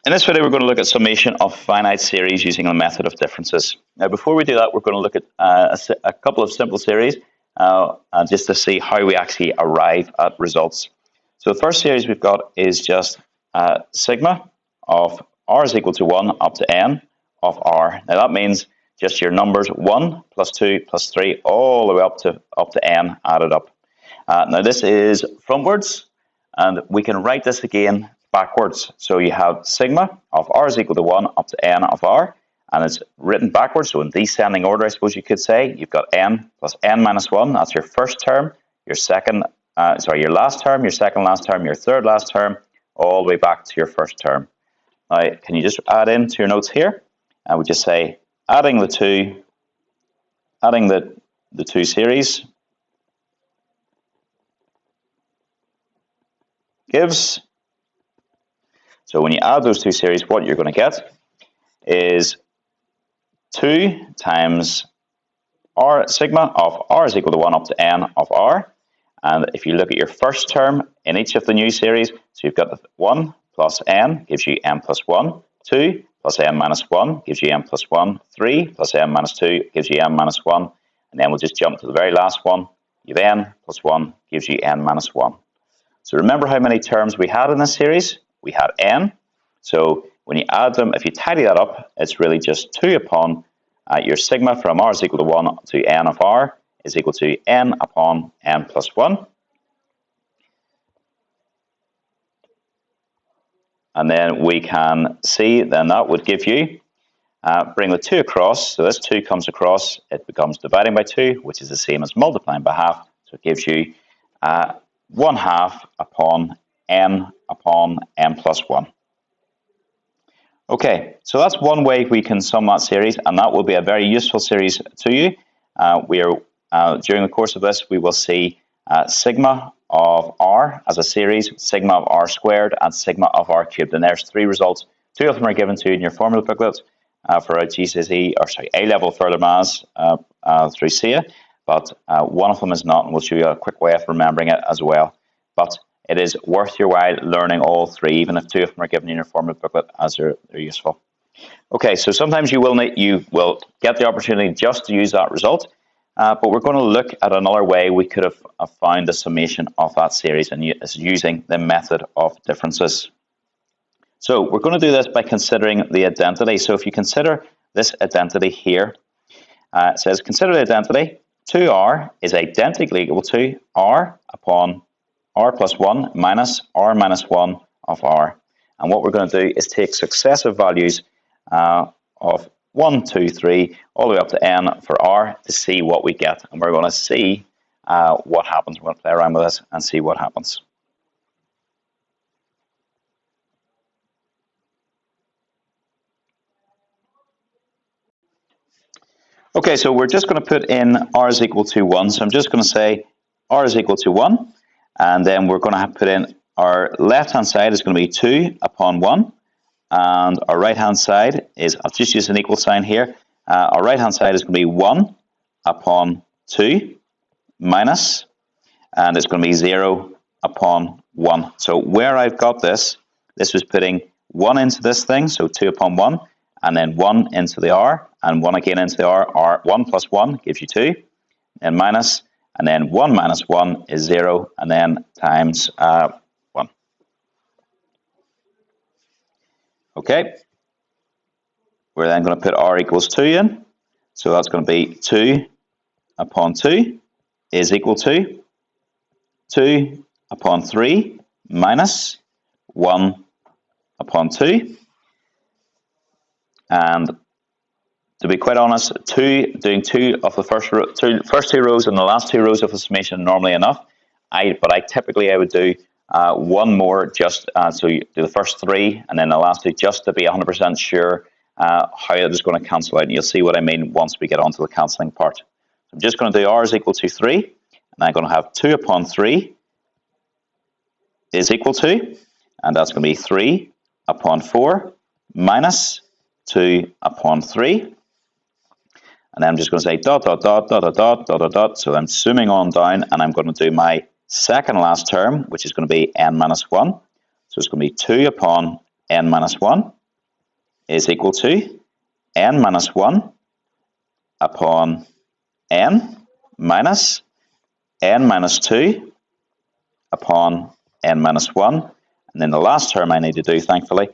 In this video, we're going to look at summation of finite series using the method of differences. Now, before we do that, we're going to look at a couple of simple series just to see how we actually arrive at results. So the first series we've got is just sigma of r is equal to 1 up to n of r. Now, that means just your numbers 1 plus 2 plus 3 all the way up to n added up. Now, this is frontwards, and we can write this again backwards. So you have sigma of r is equal to 1 up to n of r, and it's written backwards, so in descending order, I suppose you could say. You've got n plus n minus 1, that's your first term, your last term, your second last term, your third last term, all the way back to your first term. Now, can you just add into your notes here? I would just say adding the two series gives. So when you add those two series, what you're going to get is 2 times r sigma of r is equal to 1 up to n of r. And if you look at your first term in each of the new series, so you've got 1 plus n gives you n plus 1, 2 plus n minus 1 gives you n plus 1, 3 plus n minus 2 gives you n minus 1, and then we'll just jump to the very last one. You have n plus 1 gives you n minus 1. So remember how many terms we had in this series? We had n. So when you add them, if you tidy that up, it's really just 2 upon your sigma from r is equal to 1 to n of r is equal to n upon n plus 1. And then we can see, then that would give you, bring the 2 across, so this 2 comes across, it becomes dividing by 2, which is the same as multiplying by half, so it gives you 1/2 upon n plus 1. Okay, so that's one way we can sum that series, and that will be a very useful series to you. During the course of this, we will see sigma of r as a series, sigma of r squared, and sigma of r cubed. And there's 3 results. 2 of them are given to you in your formula booklet for a GCSE, A-level further maths through CCEA, but one of them is not, and we'll show you a quick way of remembering it as well. But it is worth your while learning all 3, even if 2 of them are given in your formula booklet, as they're useful. Okay, so sometimes you will get the opportunity just to use that result, but we're going to look at another way we could have found the summation of that series, and it's using the method of differences. So we're going to do this by considering the identity. So if you consider this identity here, it says consider the identity. 2r is identically equal to r upon r plus 1 minus r minus 1 of r. And what we're going to do is take successive values of 1, 2, 3, all the way up to n for r to see what we get. And we're going to see what happens. We're going to play around with this and see what happens. Okay, so we're just going to put in r is equal to 1. So I'm just going to say r is equal to 1. And then we're going to have to put in our left-hand side is going to be 2 upon 1. And our right-hand side is, I'll just use an equal sign here. Our right-hand side is going to be 1 upon 2 minus, and it's going to be 0 upon 1. So where I've got this was putting 1 into this thing, so 2 upon 1, and then 1 into the r, and 1 again into the r. 1 plus 1 gives you 2, and minus, and then 1 minus 1 is 0, and then times 1. Okay, we're then going to put r equals 2 in, so that's going to be 2 upon 2 is equal to 2 upon 3 minus 1 upon 2. And to be quite honest, doing 2 of the first two rows and the last 2 rows of the summation are normally enough. But I typically would do 1 more, just so you do the first 3 and then the last 2, just to be 100% sure how it is going to cancel out. And you'll see what I mean once we get onto the cancelling part. So I'm just going to do r is equal to 3, and I'm going to have 2 upon 3 is equal to, and that's going to be 3 upon 4 minus 2 upon 3. And then I'm just going to say dot, dot, dot, dot, dot, dot, dot, dot, dot. So I'm zooming on down, and I'm going to do my second last term, which is going to be n minus 1. So it's going to be 2 upon n minus 1 is equal to n minus 1 upon n minus n minus 2 upon n minus 1. And then the last term I need to do, thankfully,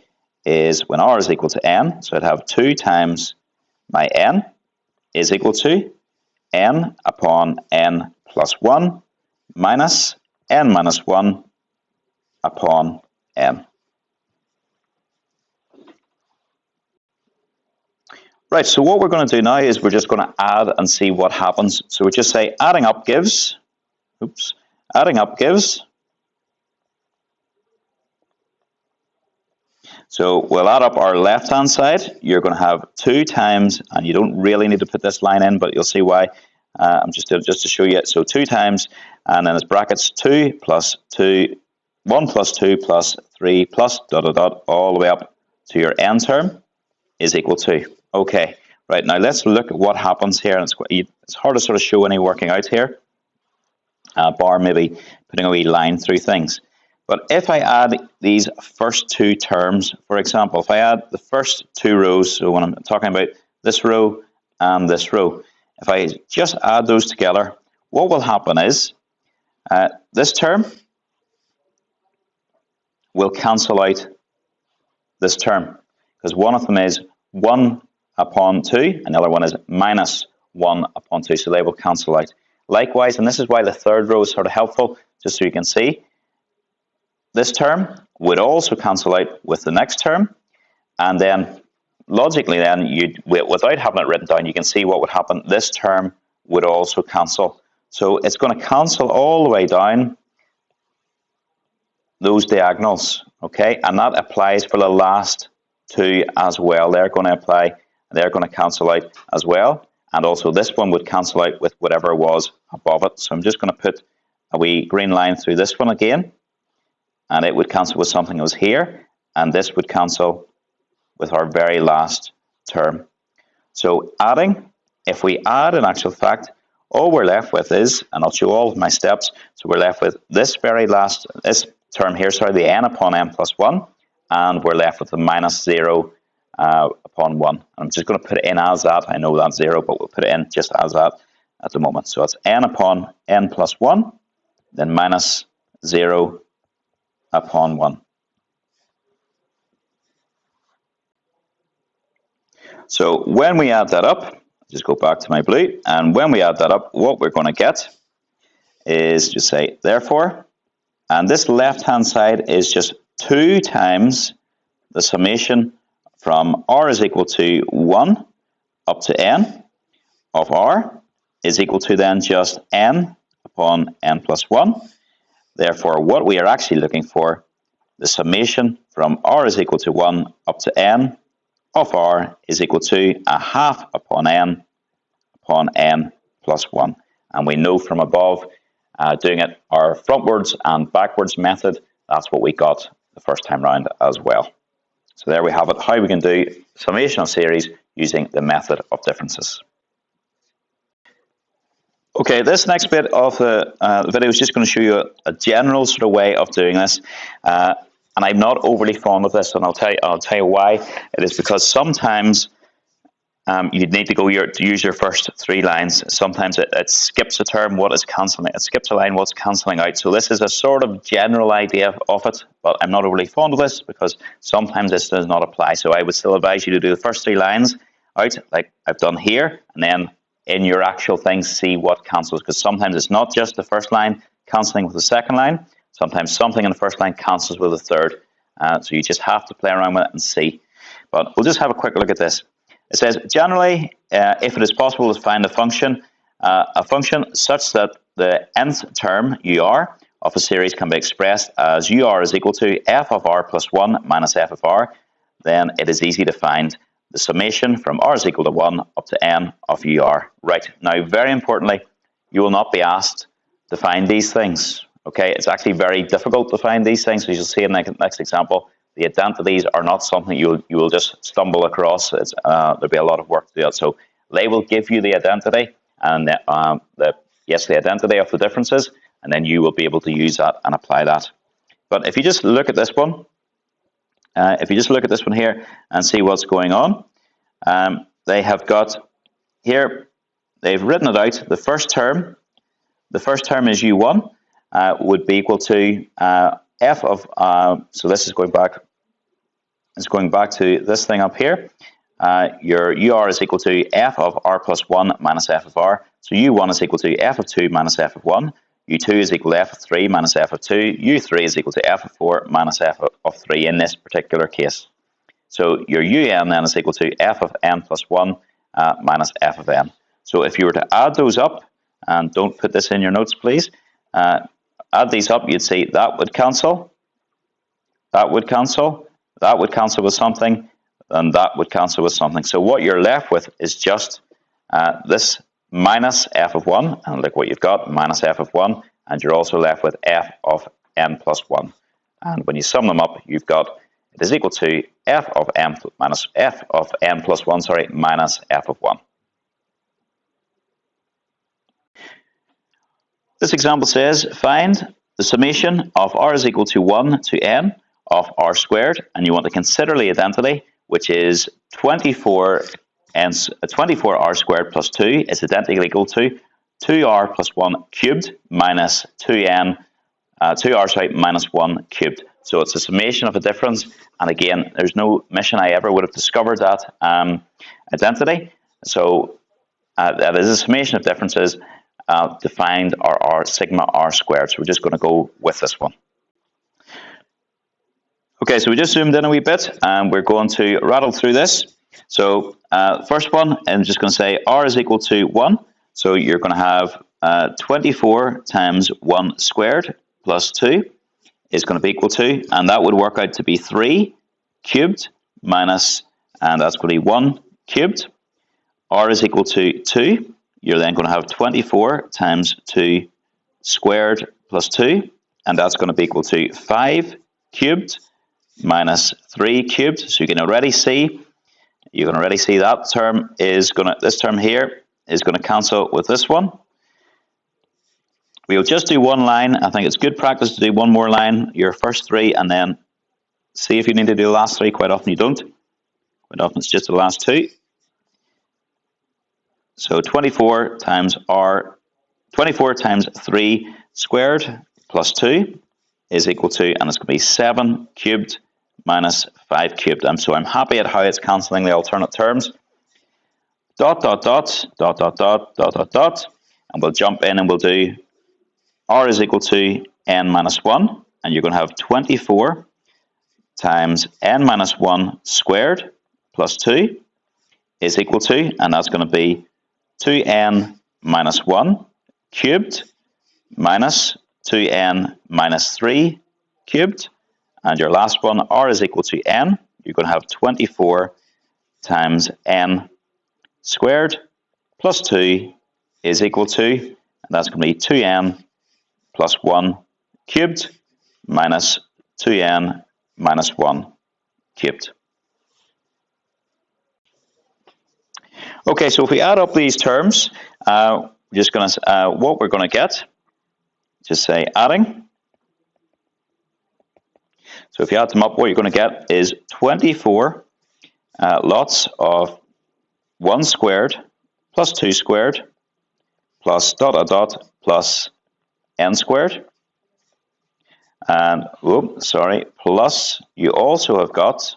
is when r is equal to n. So I'd have 2 times my n is equal to n upon n plus 1 minus n minus 1 upon n. Right, so what we're going to do now is we're just going to add and see what happens. So we just say adding up gives, adding up gives. So we'll add up our left-hand side. You're going to have 2 times, and you don't really need to put this line in, but you'll see why. I'm just to show you it. So 2 times, and then it's brackets 2 plus 2, 1 plus 2 plus 3 plus ... all the way up to your n term is equal to. Okay, right, now let's look at what happens here. And it's hard to sort of show any working out here, bar maybe putting a wee line through things. But if I add these first 2 terms, for example, if I add the first 2 rows, so when I'm talking about this row and this row, if I just add those together, what will happen is this term will cancel out this term, because one of them is 1 upon 2, and the other one is minus 1 upon 2, so they will cancel out. Likewise, and this is why the third row is sort of helpful, just so you can see, this term would also cancel out with the next term, and then logically then, without having it written down, you can see what would happen. This term would also cancel. So it's going to cancel all the way down those diagonals, okay? And that applies for the last 2 as well. They're going to cancel out as well. And also this one would cancel out with whatever was above it. So I'm just going to put a wee green line through this one again. And it would cancel with something that was here. And this would cancel with our very last term. So adding, if we add in actual fact, all we're left with is, and I'll show all of my steps, so we're left with this term here, sorry, the n upon n plus 1, and we're left with the minus 0 upon 1. I'm just going to put it in as that. I know that's 0, but we'll put it in just as that at the moment. So it's n upon n plus 1, then minus 0 upon 1. So when we add that up, just go back to my blue, and when we add that up, what we're going to get is just say, therefore, and this left-hand side is just 2 times the summation from r is equal to 1 up to n of r is equal to then just n upon n plus 1. Therefore, what we are actually looking for, the summation from r is equal to 1 up to n of r is equal to a half upon n plus 1. And we know from above, doing it our frontwards and backwards method, that's what we got the first time round as well. So there we have it, how we can do summation of series using the method of differences. Okay, this next bit of the video is just going to show you a general sort of way of doing this. And I'm not overly fond of this, and I'll tell you why. It is because sometimes you need to use your first 3 lines. Sometimes it skips a term, what is cancelling. It skips a line, what's cancelling out. So this is a sort of general idea of it, but I'm not overly fond of this because sometimes this does not apply. So I would still advise you to do the first 3 lines out, like I've done here, and then in your actual thing, see what cancels, because sometimes it's not just the first line cancelling with the second line. Sometimes something in the first line cancels with the third. So you just have to play around with it and see. But we'll just have a quick look at this. It says, generally, if it is possible to find a function such that the nth term, ur, of a series can be expressed as ur is equal to f of r plus 1 minus f of r, then it is easy to find the summation from r is equal to 1 up to n of ur. Right, now very importantly, you will not be asked to find these things. Okay, it's actually very difficult to find these things. As you'll see in the next example, the identities are not something you will just stumble across. There'll be a lot of work to do that. So they will give you the identity and the identity of the differences, and then you will be able to use that and apply that. But if you just look at this one, if you just look at this one here and see what's going on, they have got here, they've written it out. The first term is u1 would be equal to f of, so this is going back, it's going back to this thing up here. Your ur is equal to f of r plus 1 minus f of r. So u1 is equal to f of 2 minus f of 1. u2 is equal to f of 3 minus f of 2. u3 is equal to f of 4 minus f of 3 in this particular case. So your un then is equal to f of n plus 1 minus f of n. So if you were to add those up, and don't put this in your notes please, add these up, you'd see that would cancel, that would cancel, that would cancel with something, and that would cancel with something. So what you're left with is just this minus f of 1, and look what you've got, minus f of 1, and you're also left with f of n plus 1. And when you sum them up, you've got, it is equal to f of n minus f of n plus 1, sorry, minus f of 1. This example says, find the summation of r is equal to 1 to n of r squared, and you want to consider the identity, which is 24r squared plus 2 is identically equal to 2r plus 1 cubed minus 2r minus 1 cubed. So it's a summation of a difference, and again, there's no mission I ever would have discovered that identity. So that is a summation of differences defined are r sigma r squared. So we're just going to go with this one. Okay, so we just zoomed in a wee bit, and we're going to rattle through this. So first one, I'm just going to say r is equal to 1. So you're going to have 24 times 1 squared plus 2 is going to be equal to, and that would work out to be 3 cubed minus, and that's going to be 1 cubed. R is equal to 2. You're then going to have 24 times 2 squared plus 2, and that's going to be equal to 5 cubed minus 3 cubed. So you can already see, that term is going to, this term here is going to cancel with this one. We'll just do one line. I think it's good practice to do one more line, your first 3, and then see if you need to do the last 3. Quite often you don't. Quite often it's just the last 2. So 24 times 3 squared plus 2 is equal to, and it's going to be 7 cubed minus 5 cubed. And so I'm happy at how it's cancelling the alternate terms. Dot, dot, dot, dot, dot, dot, dot, dot, dot. And we'll jump in and we'll do r is equal to n minus 1. And you're going to have 24 times n minus 1 squared plus 2 is equal to, and that's going to be 2n minus 1 cubed minus 2n minus 3 cubed. And your last one, r is equal to n. You're going to have 24 times n squared plus 2 is equal to, and that's going to be 2n plus 1 cubed minus 2n minus 1 cubed. Okay, so if we add up these terms, we're just going to, what we're going to get, just say adding. So if you add them up, what you're going to get is 24 lots of 1 squared plus 2 squared plus dot dot dot plus n squared. And, plus you also have got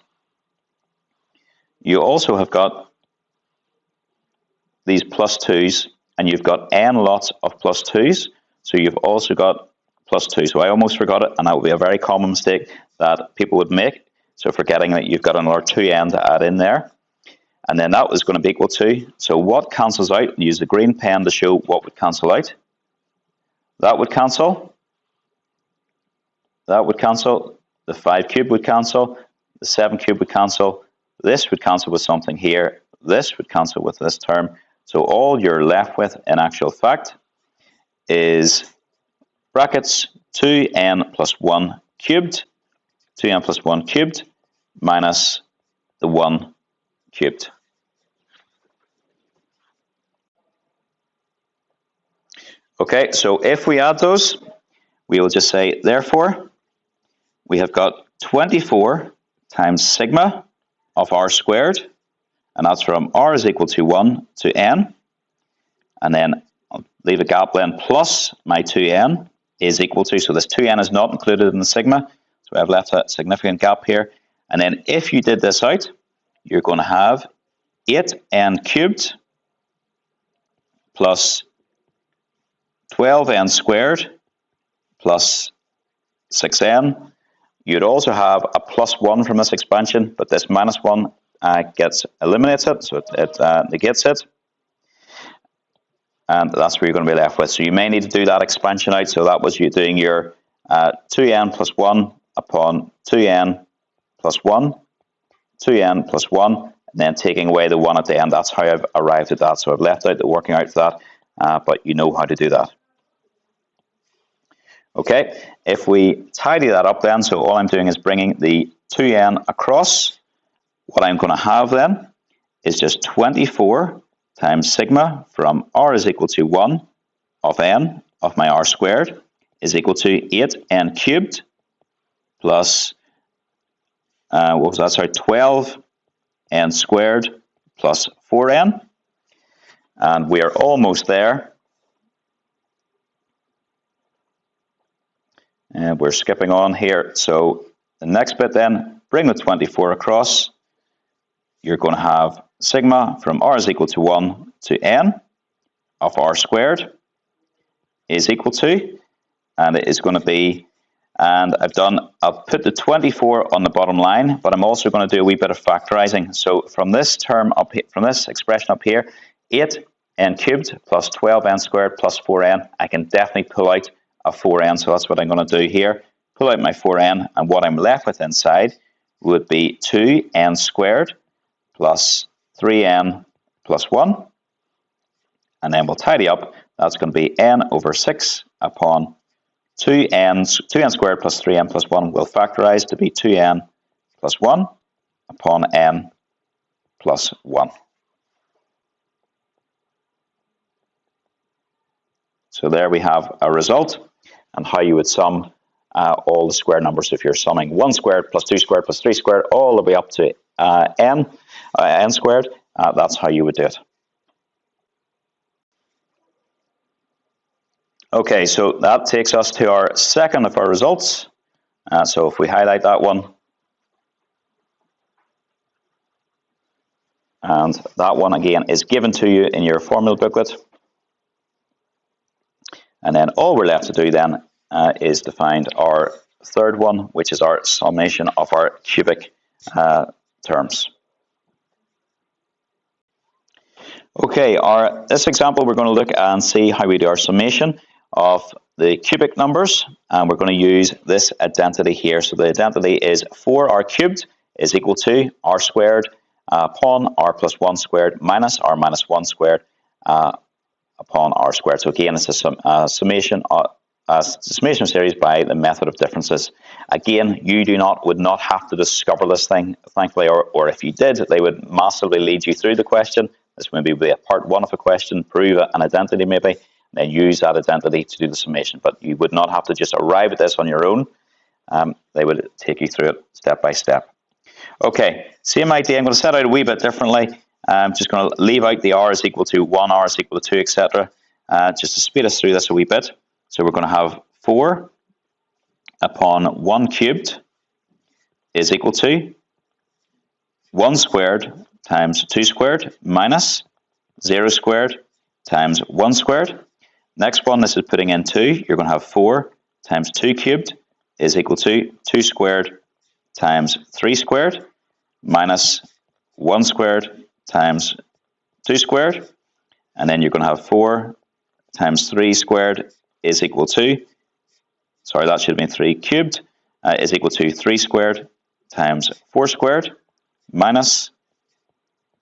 these plus 2's, and you've got n lots of plus 2's, so you've also got plus 2. So I almost forgot it, and that would be a very common mistake that people would make. So forgetting that you've got another 2n to add in there. And then that was going to be equal to, so what cancels out? Use the green pen to show what would cancel out. That would cancel. That would cancel. The 5 cubed would cancel. The 7 cubed would cancel. This would cancel with something here. This would cancel with this term. So all you're left with, in actual fact, is brackets 2n plus 1 cubed, 2n plus 1 cubed, minus the 1 cubed. Okay, so if we add those, we will just say, therefore, we have got 24 times sigma of r squared, and that's from r is equal to 1 to n, and then I'll leave a gap then, plus my 2n is equal to, so this 2n is not included in the sigma, so I've left a significant gap here. And then if you did this out, you're going to have 8n cubed plus 12n squared plus 6n. You'd also have a plus 1 from this expansion, but this minus 1 gets eliminated, so it negates it. And that's where you're going to be left with. So you may need to do that expansion out. So that was you doing your 2n plus 1 upon 2n plus 1, 2n plus 1, and then taking away the 1 at the end. That's how I've arrived at that. So I've left out the working out for that, but you know how to do that. Okay, if we tidy that up then, so all I'm doing is bringing the 2n across. What I'm going to have then is just 24 times sigma from r is equal to 1 of n of my r squared is equal to 8n cubed plus, what was that, sorry, 12n squared plus 4n. And we are almost there. And we're skipping on here. So the next bit then, bring the 24 across. You're going to have sigma from r is equal to 1 to n of r squared is equal to, and it is going to be, and I've put the 24 on the bottom line, but I'm also going to do a wee bit of factorizing. So from this term up here, from this expression up here, 8n cubed plus 12n squared plus 4n, I can definitely pull out a 4n, so that's what I'm going to do here. Pull out my 4n, and what I'm left with inside would be 2n squared plus 3n plus 1, and then we'll tidy up. That's going to be n over 6 upon 2n squared plus 3n plus 1 will factorize to be 2n plus 1 upon n plus 1. So there we have a result and how you would sum all the square numbers. If you're summing 1 squared plus 2 squared plus 3 squared all the way up to n squared, that's how you would do it. Okay, so that takes us to our second of our results. So if we highlight that one, and that one again is given to you in your formula booklet. And then all we're left to do then is to find our third one, which is our summation of our cubic terms. Okay, this example we're going to look and see how we do our summation of the cubic numbers, and we're going to use this identity here. So the identity is 4r cubed is equal to r squared upon r plus 1 squared minus r minus 1 squared upon r squared. So again, it's a summation series by the method of differences. Again, you would not have to discover this thing, thankfully, or if you did, they would massively lead you through the question. This maybe would be a part 1 of a question, prove an identity maybe, then use that identity to do the summation. But you would not have to just arrive at this on your own. They would take you through it step by step. Okay, same idea. I'm going to set out a wee bit differently. I'm just going to leave out the r is equal to 1, r is equal to 2, etc. Just to speed us through this a wee bit. So we're going to have 4 upon 1 cubed is equal to 1 squared times 2 squared minus 0 squared times 1 squared. Next one, this is putting in 2. You're going to have 4 times 2 cubed is equal to 2 squared times 3 squared minus 1 squared times 2 squared. And then you're going to have 4 times 3 squared is equal to, sorry, that should have been 3 cubed, is equal to 3 squared times 4 squared minus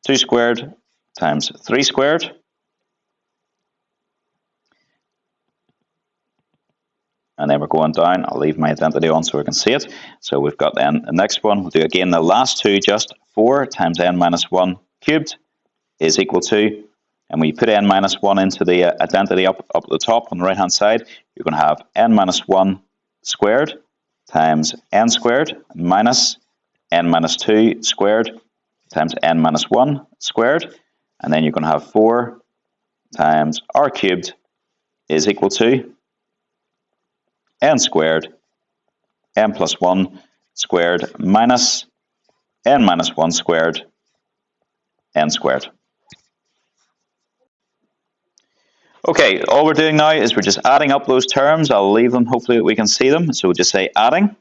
2 squared times 3 squared. And then we're going down. I'll leave my identity on so we can see it. So we've got then the next one. We'll do again the last two, just 4 times n minus 1 cubed is equal to, and we put n minus 1 into the identity up at the top on the right hand side, you're going to have n minus 1 squared times n squared minus n minus 2 squared times n minus 1 squared, and then you're going to have 4 times r cubed is equal to n squared n plus 1 squared minus n minus 1 squared n squared. Okay, all we're doing now is we're just adding up those terms. I'll leave them, hopefully we can see them. So we'll just say adding.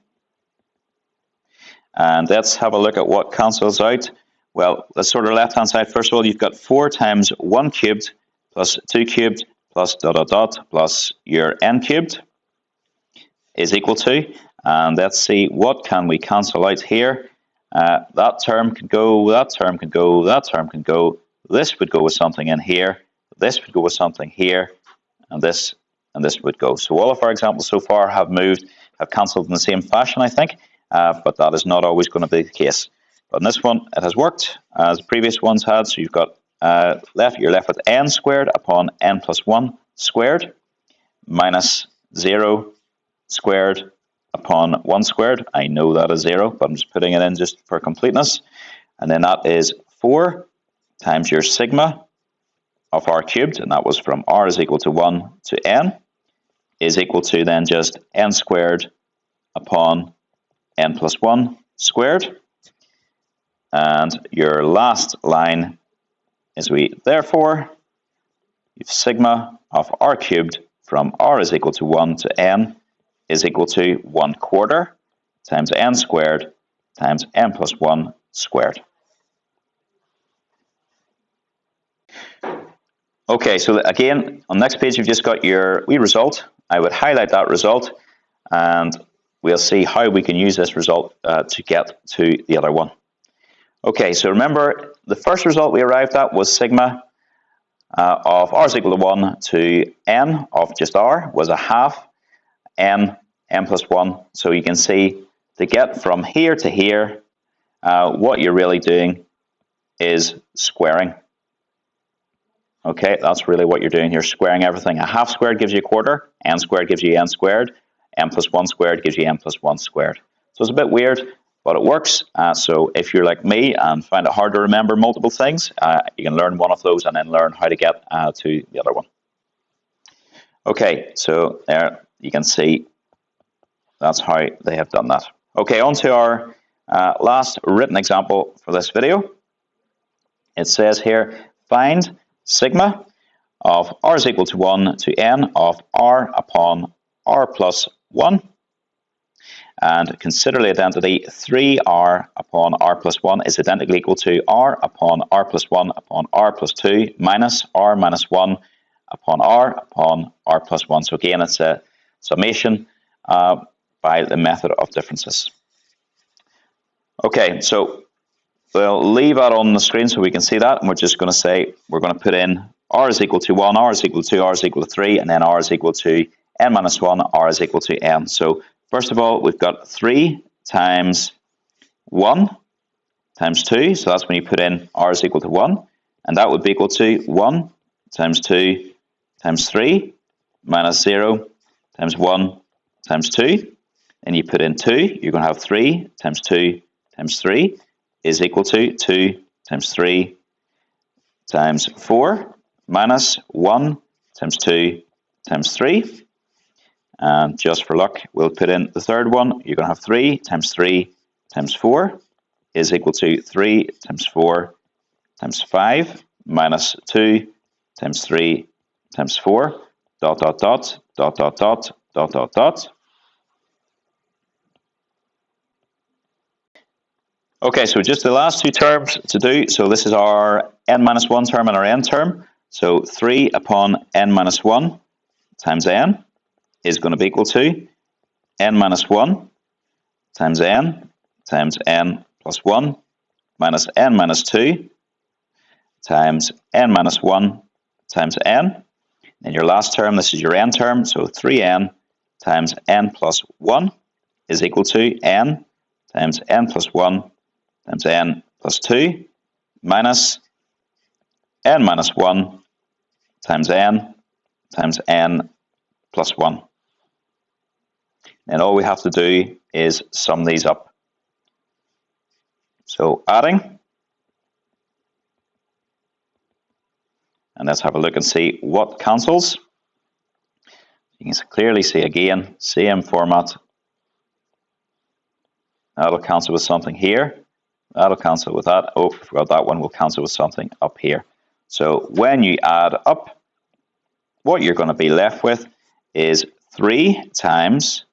And let's have a look at what cancels out. Well, let's sort of left-hand side. First of all, you've got 4 times 1 cubed plus 2 cubed plus dot dot dot plus your n cubed is equal to. And let's see, what can we cancel out here? That term can go, that term can go, that term can go. This would go with something in here. This would go with something here, and this would go. So all of our examples so far have cancelled in the same fashion, I think, but that is not always going to be the case. But in this one, it has worked as previous ones had. So you've got you're left with n squared upon n plus 1 squared minus 0 squared upon 1 squared. I know that is 0, but I'm just putting it in just for completeness. And then that is 4 times your sigma of r cubed, and that was from r is equal to 1 to n, is equal to then just n squared upon n plus 1 squared. And your last line is therefore, you've sigma of r cubed from r is equal to 1 to n is equal to 1/4 times n squared times n plus 1 squared. Okay, so again, on the next page, you've just got your wee result. I would highlight that result, and we'll see how we can use this result to get to the other one. Okay, so remember, the first result we arrived at was sigma of r is equal to 1 to n of just r was a half n plus 1. So you can see to get from here to here, what you're really doing is squaring. Okay, that's really what you're doing here, squaring everything. A half squared gives you a quarter, n squared gives you n squared, n plus 1 squared gives you n plus 1 squared. So it's a bit weird, but it works. So if you're like me and find it hard to remember multiple things, you can learn one of those and then learn how to get to the other one. Okay, so there you can see that's how they have done that. Okay, on to our last written example for this video. It says here, find sigma of r is equal to 1 to n of r upon r plus 1. And consider the identity 3r upon r plus 1 is identically equal to r upon r plus 1 upon r plus 2 minus r minus 1 upon r plus 1. So again, it's a summation by the method of differences. Okay, so we'll leave that on the screen so we can see that, and we're just going to say we're going to put in r is equal to 1, r is equal to 2, r is equal to 3, and then r is equal to n minus 1, r is equal to n. So first of all, we've got 3 times 1 times 2, so that's when you put in r is equal to 1, and that would be equal to 1 times 2 times 3 minus 0 times 1 times 2, and you put in 2, you're going to have 3 times 2 times 3 is equal to 2 times 3 times 4 minus 1 times 2 times 3. And just for luck, we'll put in the third one. You're going to have 3 times 4 is equal to 3 times 4 times 5 minus 2 times 3 times 4 dot dot dot dot dot dot dot dot dot. Okay, so just the last two terms to do. So this is our n minus 1 term and our n term. So 3 upon n minus 1 times n is going to be equal to n minus 1 times n plus 1 minus n minus 2 times n minus 1 times n. And your last term, this is your n term, so 3n times n plus 1 is equal to n times n plus 1 times n plus 2 minus n minus 1 times n plus 1. And all we have to do is sum these up. So adding, and let's have a look and see what cancels. You can clearly see again, same format. That'll cancel with something here. That'll cancel with that. Oh, I forgot that one will cancel with something up here. So when you add up, what you're going to be left with is 3 times,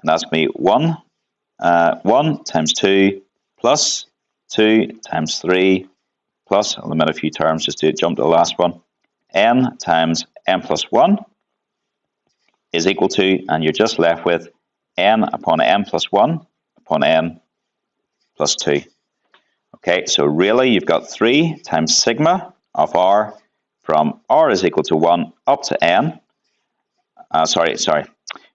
and that's going to be 1 times 2 plus 2 times 3 plus, I'll omit a few terms just to jump to the last one, n times n plus 1 is equal to, and you're just left with n upon n plus 1 upon n plus 2. Okay, so really you've got 3 times sigma of r from r is equal to 1 up to n.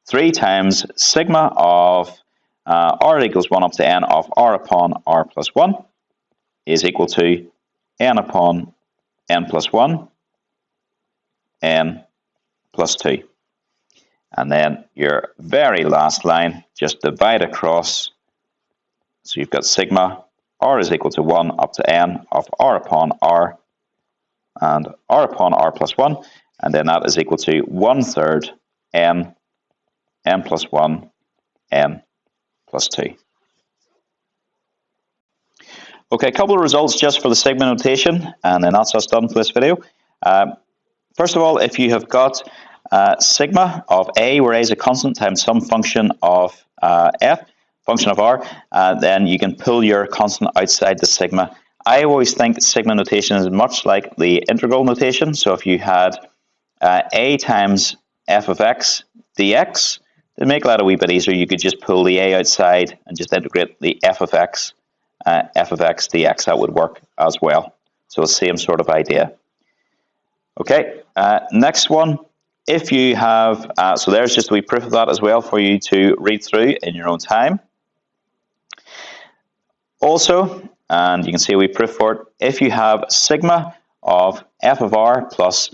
3 times sigma of r equals 1 up to n of r upon r plus 1 is equal to n upon n plus 1, n plus 2. And then your very last line, just divide across. So you've got sigma, r is equal to 1 up to n of r upon r and r upon r plus 1. And then that is equal to 1/3 n, n plus 1, n plus 2. Okay, a couple of results just for the sigma notation, and then that's us done for this video. First of all, if you have got sigma of a, where a is a constant, times some function of f, function of r, then you can pull your constant outside the sigma. I always think sigma notation is much like the integral notation. So if you had a times f of x dx, to make that a wee bit easier, you could just pull the a outside and just integrate the f of x dx. That would work as well. So the same sort of idea. Okay, next one. If you have, so there's just a wee proof of that as well for you to read through in your own time. Also, and you can see a wee proof for it, if you have sigma of f of r plus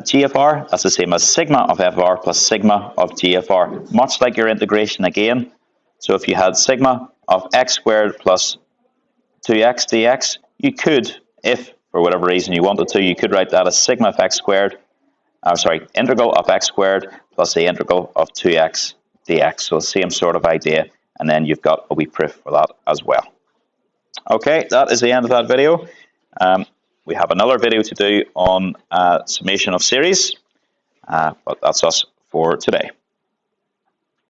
g of r, that's the same as sigma of f of r plus sigma of g of r, much like your integration again. So if you had sigma of x squared plus 2x dx, you could, if for whatever reason you wanted to, you could write that as sigma of x squared, integral of x squared plus the integral of 2x dx. So same sort of idea, and then you've got a wee proof for that as well. Okay, that is the end of that video. We have another video to do on summation of series, but that's us for today.